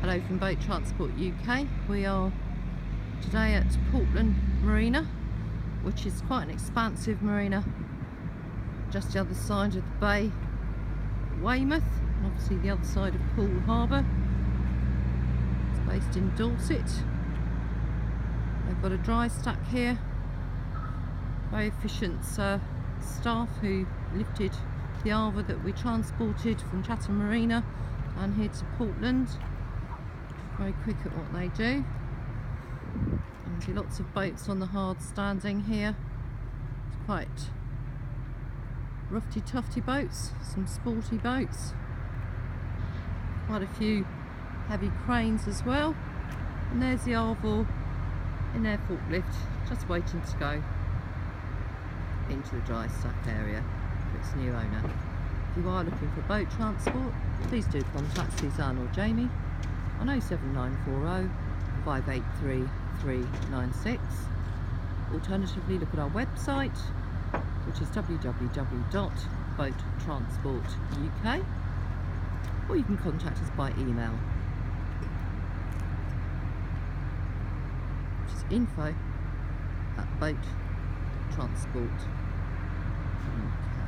Hello from Boat Transport UK. We are today at Portland Marina, which is quite an expansive marina just the other side of the bay, Weymouth, and obviously the other side of Poole Harbour. It's based in Dorset. They've got a dry stack here. Very efficient staff who lifted the Arvor that we transported from Chatham Marina and here to Portland. Very quick at what they do. And see lots of boats on the hard standing here. It's quite roughy tufty boats, some sporty boats. Quite a few heavy cranes as well. And there's the Arvor in their forklift, just waiting to go into the dry stack area for its new owner. If you are looking for boat transport, please do contact Suzanne or Jamie on 07940 583 396. Alternatively, look at our website, which is www.boattransport.uk, or you can contact us by email, which is info@boattransport.uk.